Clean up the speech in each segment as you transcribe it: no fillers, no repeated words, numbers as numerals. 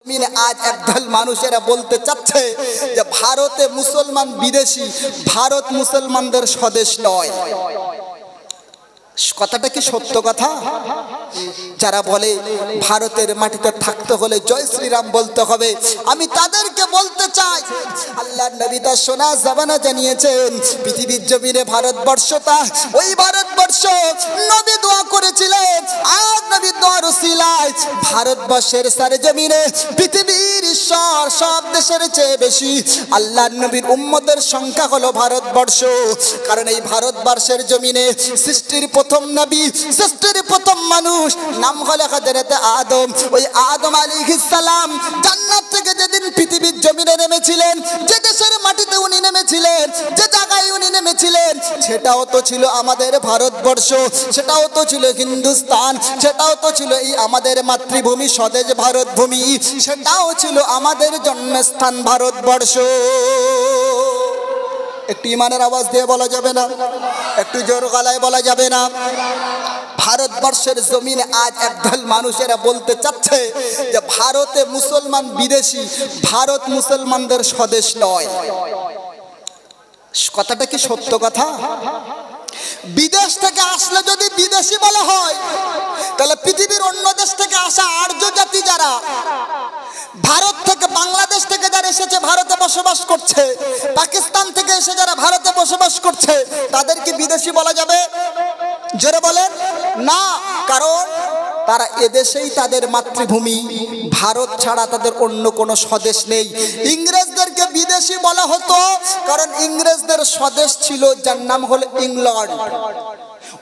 আজ একদল মানুষেরা বলতে চাচ্ছে যে ভারতে মুসলমান বিদেশি, ভারত মুসলমানদের স্বদেশ নয়। কথাটা কি সত্য কথা? যারা বলে ভারতের মাটিতে থাকতে হলে জয় শ্রীরাম বলতে হবে, আমি তাদেরকে বলতে চাই আল্লাহর নবী তার সোনা জামানা জানিয়েছেন পৃথিবীর জমিনে ভারতবর্ষটা, ওই ভারতবর্ষ নবী দোয়া করেছিলেন। আজ নবী দোয়ার উসিলায় ভারতবর্ষের সরজমিনে পৃথিবীর ঈশ্বর সব দেশের চেয়ে বেশি আল্লাহর নবীর উম্মতের সংখ্যা হলো ভারতবর্ষ। কারণ এই ভারতবর্ষের জমিনে সৃষ্টির প্রথম নবী, সৃষ্টির প্রথম মানুষ নাম হলো হযরত আদম। ওই আদম আলাইহিস সালাম জান্নাত থেকে যেদিন পৃথিবীর জমিনে নেমেছিলেন, যে দেশের মাটিতে উনি নেমেছিলেন, যে জায়গায় উনি নেমেছিলেন, সেটাও তো ছিল আমাদের ভারতবর্ষ, সেটাও তো ছিল হিন্দুস্তান, সেটাও তো ছিল এই আমাদের মাতৃভূমি স্বদেশ ভারত ভূমি, সেটাও ছিল আমাদের জন্মস্থান ভারতবর্ষ। একটু ইমানের আওয়াজ দিয়ে বলা যাবে না? একটু জোর গলায় বলা যাবে না? ভারতবর্ষের জমিনে আজ একদল মানুষেরা বলতে চাচ্ছে যে ভারতে মুসলমান বিদেশি, ভারত মুসলমানদের স্বদেশ নয়। কথাটা কি সত্য কথা? বিদেশ থেকে আসলে যদি বিদেশি বলা হয়, তাহলে পৃথিবীর অন্য দেশ থেকে আসা আর্য জাতি যারা ভারত থেকে, বাংলাদেশ থেকে যারা এসেছে ভারতে বসবাস করছে, পাকিস্তান থেকে এসে যারা ভারতে বসবাস করছে, তাদেরকে বিদেশি বলা যাবে? জোরে বলেন না। কারণ তারা এদেশেই তাদের মাতৃভূমি, ভারত ছাড়া তাদের অন্য কোনো স্বদেশ নেই। ইংরেজদেরকে বিদেশি বলা হতো কারণ ইংরেজদের স্বদেশ ছিল যার নাম হলো ইংল্যান্ড।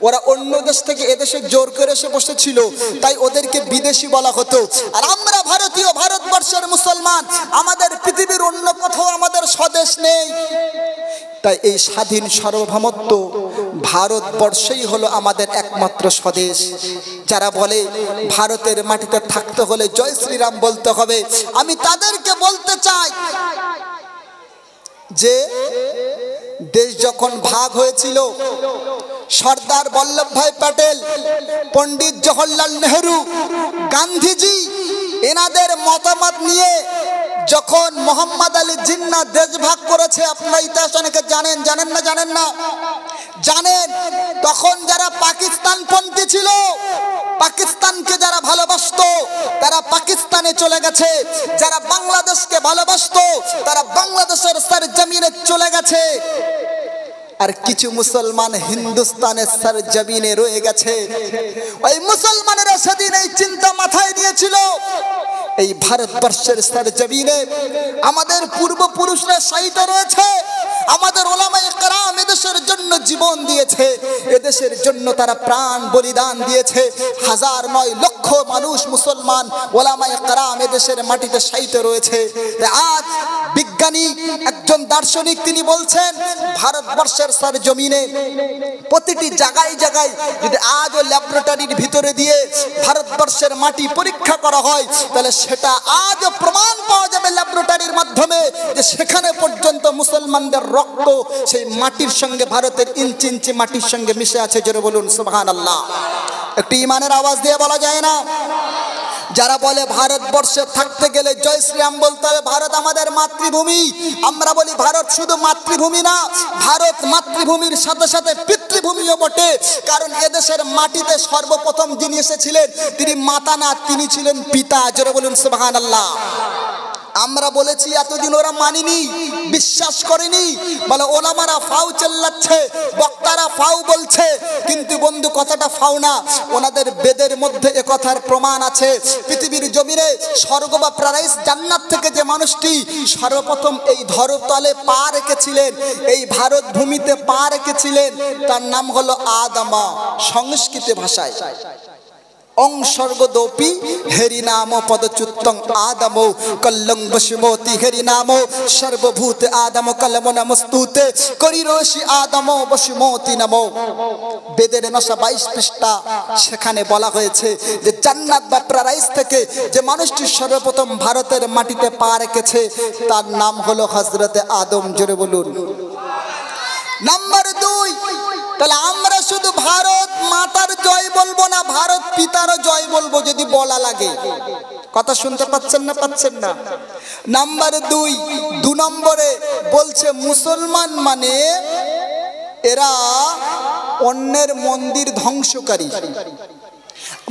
ওরা অন্য দেশ থেকে এদেশে জোর করে এসে বসেছিল, তাই ওদেরকে বিদেশি বলা হতো। আর আমরা ভারতীয়, ভারতবর্ষের মুসলমান, আমাদের পৃথিবীর অন্য কোথাও আমাদের স্বদেশ নেই। তাই এই স্বাধীন সার্বভৌমত্ব ভারতবর্ষই হলো আমাদের একমাত্র স্বদেশ। যারা বলে ভারতের মাটিতে থাকতে হলে জয় শ্রীরাম বলতে হবে, আমি তাদেরকে বলতে চাই যে দেশ যখন ভাগ হয়েছিল, সর্দার বল্লভভাই প্যাটেল, পণ্ডিত জওহরলাল নেহরু, গান্ধীজি এনাদের মতামত নিয়ে যখন মোহাম্মদ আলী জিন্না দেশ ভাগ করেছে, আপনারা ইতিহাস অনেকে জানেন, জানেন না? জানেন না? জানেন। তখন যারা পাকিস্তানপন্থী ছিল, পাকিস্তানকে যারা ভালোবাসতো তারা পাকিস্তানে চলে গেছে, যারা বাংলাদেশকে ভালোবাসতো তারা বাংলাদেশের সরজমিনে চলে গেছে, আর কিছু মুসলমান হিন্দুস্তানের সরজমিনে রয়ে গেছে। ওই মুসলমানেরা সেদিন এই চিন্তা মাথায় নিয়েছিল, এই ভারতবর্ষের সরজমিনে আমাদের পূর্বপুরুষরা শহীদ রয়েছে, আমাদের ওলামায়ে কেরাম এদেশের জন্য জীবন দিয়েছে, এদেশের জন্য তারা প্রাণ বলিদান দিয়েছে। হাজার নয় লক্ষ মানুষ মুসলমান ওলামায়ে কেরাম এদেশের মাটিতে শহীদ রয়েছে। আজ বিজ্ঞানী একজন দার্শনিক তিনি বলছেন, ভারতবর্ষের সরজমিনে প্রতিটি জায়গায় জায়গায় যদি আজও ল্যাবরেটরির ভিতরে দিয়ে ভারতবর্ষের মাটি পরীক্ষা করা হয়, তাহলে সেটা আজও প্রমাণ পাওয়া যাবে ল্যাবরেটরির মাধ্যমে যে সেখানে পর্যন্ত মুসলমানদের রক্ত সেই মাটির সঙ্গে, ভারতের ইঞ্চি ইঞ্চি মাটির সঙ্গে মিশে আছে। জোরে বলুন সুবহানাল্লাহ। একটু ইমানের আওয়াজ দিয়ে বলা যায় না? যারা বলে ভারতবর্ষে থাকতে গেলে জয় শ্রীরাম বলতে হবে, ভারত আমাদের মাতৃভূমি, আমরা বলি ভারত শুধু মাতৃভূমি না, ভারত মাতৃভূমির সাথে সাথে পিতৃভূমিও বটে। কারণ এদেশের মাটিতে সর্বপ্রথম যিনি এসেছিলেন তিনি মাতা না, তিনি ছিলেন পিতা। জোরে বলুন সুবহানাল্লাহ। আমরা বলেছি এতদিন ওরা মানিনি, বিশ্বাস করেনি, বলে ওলামারা ফাউ চেল্লাচ্ছে, বক্তারা ফাউ বলছে, কিন্তু বন্ধু কথাটা ফাউ না, ওনাদের বেদের মধ্যে এ কথার প্রমাণ আছে। পৃথিবীর জমিনে স্বর্গ বা প্যারাডাইস জান্নাত থেকে যে মানুষটি সর্বপ্রথম এই ধরতলে পা রেখেছিলেন, এই ভারত ভূমিতে পা রেখেছিলেন, তার নাম হলো আদম। সংস্কৃত ভাষায় অং স্বর্গদোপি হেরি নাম পদচ্যুতং আদম কল্লং বসুমতি হেরি নাম সর্বভূত আদম কলম নমস্তুতে করিরোষি আদম বসুমতি নমো। বেদের 922 পৃষ্ঠা, সেখানে বলা হয়েছে যে জান্নাত বা প্যারাডাইস থেকে যে মানুষটি সর্বপ্রথম ভারতের মাটিতে পা রেখেছে তার নাম হলো হযরতে আদম। জোরে বলুন। নাম্বার 2, তাহলে আমরা শুধু ভারত মাতার জয় বলবো না, ভারত পিতারও জয় বলবো যদি বলা লাগে। কথা শুনতে পাচ্ছেন না পাচ্ছেন না? নাম্বার 2 নম্বরে বলছে মুসলমান মানে এরা অন্যের মন্দির ধ্বংসকারী।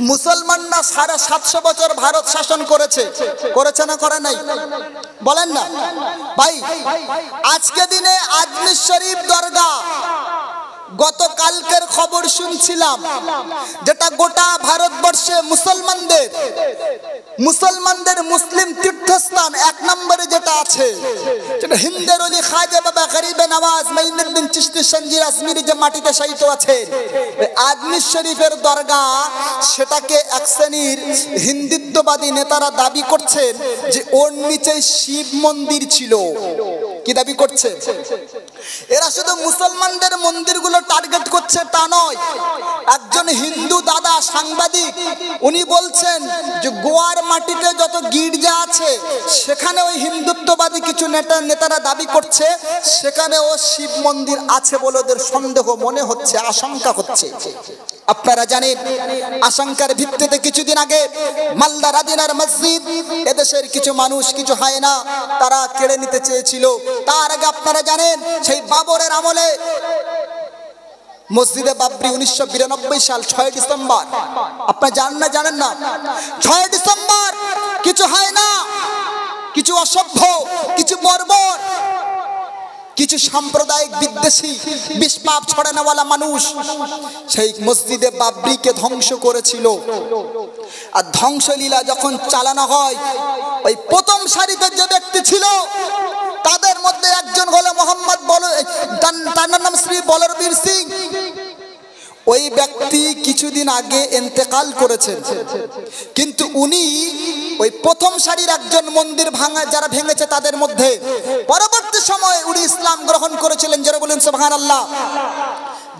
মুসলমানরা 750 বছর ভারত শাসন করেছে, করেছে না করে নাই? বলেন না ভাই। আজকে দিনে আজমির শরীফ দরগা, গতকালকের খবর শুনছিলাম, যেটা গোটা ভারতবর্ষে মুসলমানদের মুসলিম তীর্থস্থান 1 নম্বরে যেটা আছে, যেটা হিন্দের অলি খাজা বাবা গরিবে নওয়াজ মাইনুদ্দিন চিশতি সঞ্জির আজমিরি যে মাটিতে শায়িত আছে, আজমির শরীফের দরগা, সেটাকে এক শ্রেণীর হিন্দুত্ববাদী নেতারা দাবি করছেন যে ওর নিচে শিব মন্দির ছিল। কি দাবি করছে? এরা শুধু মুসলমানদের মন্দিরগুলো টার্গেট করছে তা নয়। একজন হিন্দু দাদা সাংবাদিক, উনি বলছেন যে গোয়ার মাটিতে যত গির্জা আছে সেখানে ওই হিন্দুত্ববাদী কিছু নেতারা দাবি করছে সেখানেও শিব মন্দির আছে বলে ওদের সন্দেহ মনে হচ্ছে, আশঙ্কা হচ্ছে। আপনারা জানেন আশঙ্কার ভিত্তিতে কিছুদিন আগে মালদা রাদিনার মসজিদ এদেশের কিছু মানুষ, কিছু হায়না তারা কেড়ে নিতে চেয়েছিল। তার আগে আপনারা জানেন সেই বাবরের আমলে মসজিদে বাবরি 1992 সাল 6 ডিসেম্বর, আপনারা জানেন না 6 ডিসেম্বর কিছু হায়না, কিছু অসভ্য, কিছু বর্বর, কিছু সাম্প্রদায়িক বিদ্বেষী বিস্পাপ ছড়ানোওয়ালা মানুষ সেই মসজিদে বাবরিকে ধ্বংস করেছিল। আর ধ্বংসলীলা যখন চালানো হয়, ওই প্রথম সারিতে যে ব্যক্তি ছিল তাদের মধ্যে একজন হলো মোহাম্মদ তার নাম শ্রী বলবীর সিং। ওই ব্যক্তি কিছুদিন আগে ইন্তেকাল করেছেন, কিন্তু উনি ওই প্রথম সারির একজন মন্দির যারা ভেঙেছে তাদের মধ্যে। পরবর্তী সময়ে উনি ইসলাম গ্রহণ করেছিলেন, যারা বলেন সুবহানাল্লাহ।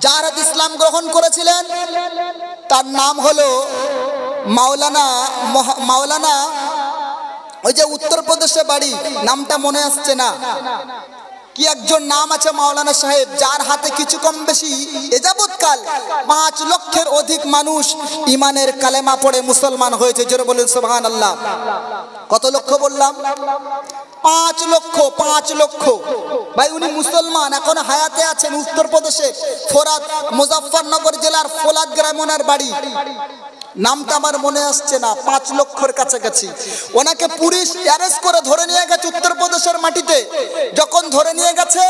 যারা ইসলাম গ্রহণ করেছিলেন তার নাম হলো মাওলানা ওই যে উত্তরপ্রদেশে বাড়ি, নামটা মনে আসছে না, কি একজন নাম আছে মাওলানা সাহেব, যার হাতে কিছু কম বেশি এযাবৎকাল 5 লক্ষের অধিক মানুষ ইমানের কালেমা পড়ে মুসলমান হয়েছে। জোরে বলেন সুবহানাল্লাহ। কত লক্ষ বললাম? 5 লক্ষ। ভাই উনি মুসলমান, এখন হায়াতে আছেন উত্তরপ্রদেশে ফোরাত মুজাফফরনগর জেলার ফোলাদ গ্রামে ওনার বাড়ি। নামটা আমার মনে আসছে না, 5 লক্ষের কাছাকাছি। ওনাকে পুলিশ অ্যারেস্ট করে ধরে নিয়ে গেছে উত্তরপ্রদেশের মাটিতে। যখন ধরে নিয়ে গেছে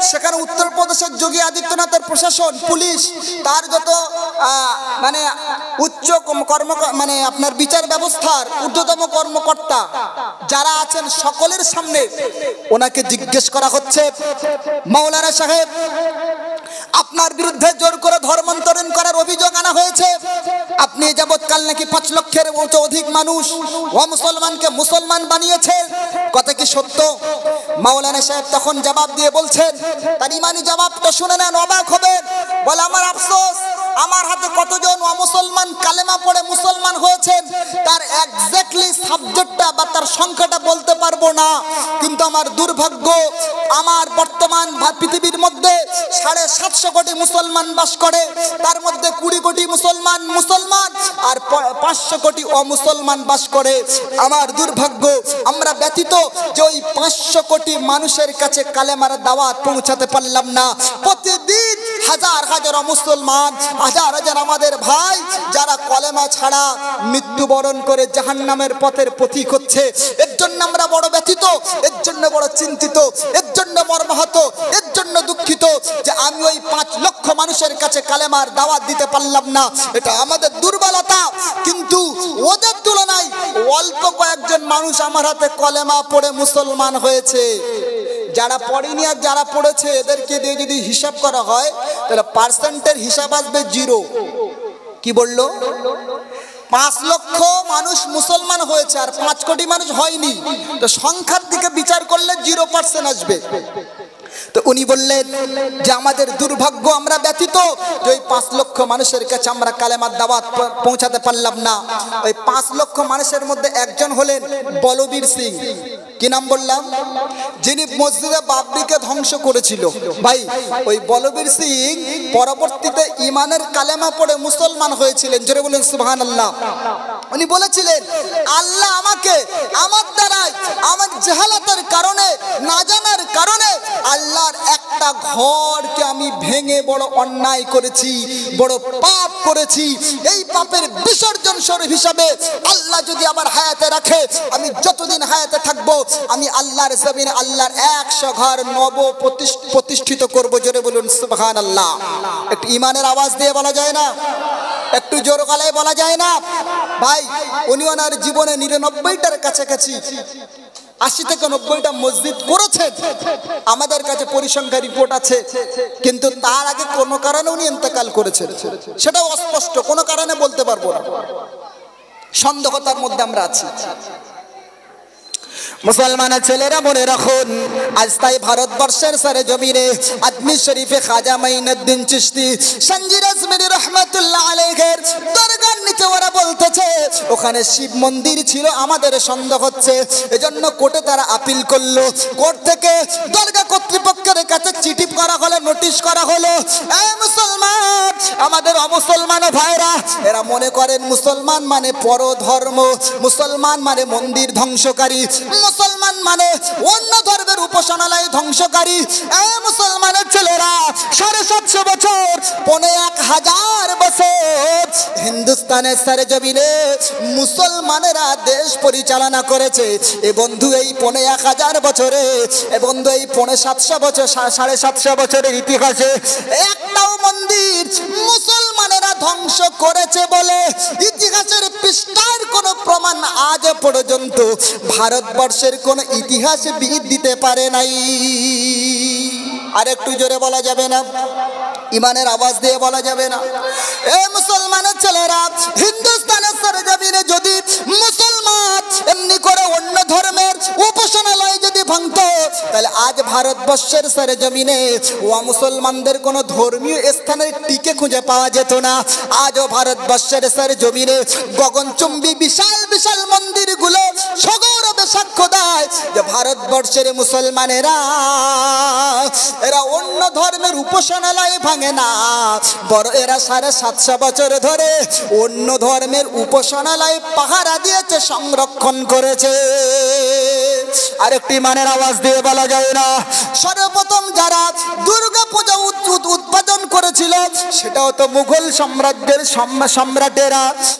সেখানে উত্তরপ্রদেশের যোগী আদিত্যনাথের প্রশাসন, পুলিশ, তার যত মানে উচ্চ মানে আপনার বিচার ব্যবস্থার ঊর্ধ্বতম কর্মকর্তা যারা আছেন সকলের সামনে ওনাকে জিজ্ঞেস করা হচ্ছে, মাওলানা সাহেব আপনার বিরুদ্ধে জোর করে ধর্মান্তরণ করার অভিযোগ আনা হয়েছে। আপনি যাবৎকাল নাকি 5 লক্ষের অধিক মানুষ অমুসলমানকে মুসলমান বানিয়েছেন, কথা কি সত্য? মাওলানা সাহেব তখন জবাব দিয়ে বলছেন, তার ইমানি জবাবটা শুনে নেন, অবাক হবেন। বলে আমার আফসোস, আমার হাতে কতজন অমুসলমান কালেমা পড়ে মুসলমান হয়েছেন তার এক্স্যাক্টলি সাবজেক্টটা বা তার সংখ্যাটা বলতে পারবো না, কিন্তু আমার দুর্ভাগ্য আমার বর্তমান পৃথিবীর মধ্যে 750 কোটি মুসলমান বাস করে, তার মধ্যে 20 কোটি মুসলমান আর 500 কোটি অমুসলমান বাস করে। আমার দুর্ভাগ্য আমরা ব্যতীত যে ওই 500 কোটি মানুষের কাছে কালেমার দাওয়াত পৌঁছাতে পারলাম না। প্রতিদিন হাজার হাজার অমুসলমান, হাজার হাজার আমাদের ভাই যারা কলেমা ছাড়া মৃত্যুবরণ করে জাহান্নামের পথের পথিক হচ্ছে। এর জন্য আমরা বড় ব্যথিত, এর জন্য বড় চিন্তিত, এর জন্য মর্মাহত, এর জন্য দুঃখিত যে আমি ওই 5 লক্ষ মানুষের কাছে কালেমার দাওয়াত দিতে পারলাম না। এটা আমাদের দুর্বলতা, কিন্তু ওদের তুলনায় অল্প কয়েকজন মানুষ আমার হাতে কলেমা পড়ে মুসলমান হয়েছে। যারা পড়েনি আর যারা পড়েছে এদেরকে দিয়ে যদি হিসাব করা হয় তাহলে পার্সেন্টের হিসাব আসবে 0। কি বললো? 5 লক্ষ মানুষ মুসলমান হয়েছে আর 5 কোটি মানুষ হয়নি, তো সংখ্যার দিকে বিচার করলে 0% আসবে। তো উনি বললেন যে আমাদের দুর্ভাগ্য, আমরা ব্যতীত যে ওই 5 লক্ষ মানুষের কাছে আমরা কালেমার দাওয়াত পৌঁছাতে পারলাম না। ওই 5 লক্ষ মানুষের মধ্যে একজন হলেন বলবীর সিং। কি নাম বললাম? যিনি মসজিদে বাবরিকে ধ্বংস করেছিল। ভাই ওই বলবীর সিং পরবর্তীতে ইমানের কালেমা পড়ে মুসলমান হয়েছিলেন। জোরে বলেন সুবহানাল্লাহ। উনি বলেছিলেন আল্লাহ আমাকে আমার দ্বারাই আমার জাহালাতের কারণে না জানার কারণে আল্লাহর একটা ঘরকে আমি ভেঙে বড় অন্যায় করেছি, বড় পাপ করেছি। এই পাপের বিসর্জন স্বরূপ হিসাবে আল্লাহ যদি আমার হায়াতে রাখে, আমি যতদিন হায়াতে থাকবো আমি আল্লাহর জমিনে আল্লাহর 100 ঘর নব প্রতিষ্ঠিত করব। জোরে বলুন সুবহানাল্লাহ। একটু ইমানের আওয়াজ দিয়ে বলা যায় না? একটু জোর গলায় বলা যায় না? ভাই উনি ওনার জীবনে 99টার কাছাকাছি 80 থেকে 90টা মসজিদ করেছেন, আমাদের কাছে পরিসংখ্যা রিপোর্ট আছে। কিন্তু তার আগে কোনো কারণে উনি ইন্তেকাল করেছেন, সেটাও অস্পষ্ট, কোনো কারণে বলতে পারবো না, সন্দেহতার মধ্যে আমরা আছি। মুসলমানের ছেলেরা মনে রাখুন, আজ তাই ভারতবর্ষের সারে জমিনে আজমির শরীফে খাজা মাইনুদ্দিন চিশতি সঞ্জির আজমিরি রহমাতুল্লাহ আলাইহির দরগার নিচে ওরা বলতেছে ওখানে শিব মন্দির ছিল, আমাদের সন্দেহ হচ্ছে, এজন্য কোর্টে তারা আপিল করলো। কোর্ট থেকে দরগা কর্তৃপক্ষের কাছে চিঠি করা হলো, নোটিশ করা হলো, এই মুসলমান আমাদের অমুসলমান ভাইরা এরা মনে করেন মুসলমান মানে পরধর্ম, মুসলমান মানে মন্দির ধ্বংসকারী, মুসলমান মানে অন্য ধর্মের উপাসনালয় ধ্বংসকারী। এই মুসলমানের ছেলেরা 750 বছর 1000 বছর হিন্দুস্তানের সারে জমিনে মুসলমানেরা দেশ পরিচালনা করেছে। এ বন্ধু এই 1000 বছরে, এ বন্ধু এই 750 বছর 750 বছরের ইতিহাসে একটাও মন্দির মুসলমানেরা ধ্বংস করেছে বলে ইতিহাসের পৃষ্ঠার কোনো প্রমাণ আজ পর্যন্ত ভারতবর্ষের কোন ইতিহাসবিদ দিতে পারে নাই। আর একটু জোরে বলা যাবে না? ইমানের আওয়াজ দিয়ে বলা যাবে না? এ মুসলমানের ছেলেরা, হিন্দুস্তানের সরজমিনে যদি মুসলমান এমনি করে অন্য ধর্মের উপাসনালয় যদি ভাঙত, তাহলে আজ ভারতবর্ষের সরজমিনে ও মুসলমানদের কোনো ধর্মীয় স্থানের টিকে খুঁজে পাওয়া যেত না। আজও ভারতবর্ষের সরজমিনে গগনচুম্বী বিশাল বিশাল মন্দিরগুলো সগৌরবে সাক্ষ্য দেয় যে ভারতবর্ষের মুসলমানেরা এরা অন্য ধর্মের উপাসনালয় ভাঙে না, বড় এরা 750 বছর ধরে অন্য ধর্মের উপাসনালয় পাহারা দিয়েছে, সংরক্ষণ করেছে। আরেকটি মানের আওয়াজ দিয়ে বলা যায় না? সর্বপ্রথম যারা দুর্গা পূজা উৎপাদন করেছিল সেটাও তো মুঘল সাম্রাজ্যের সম্রাটেরা।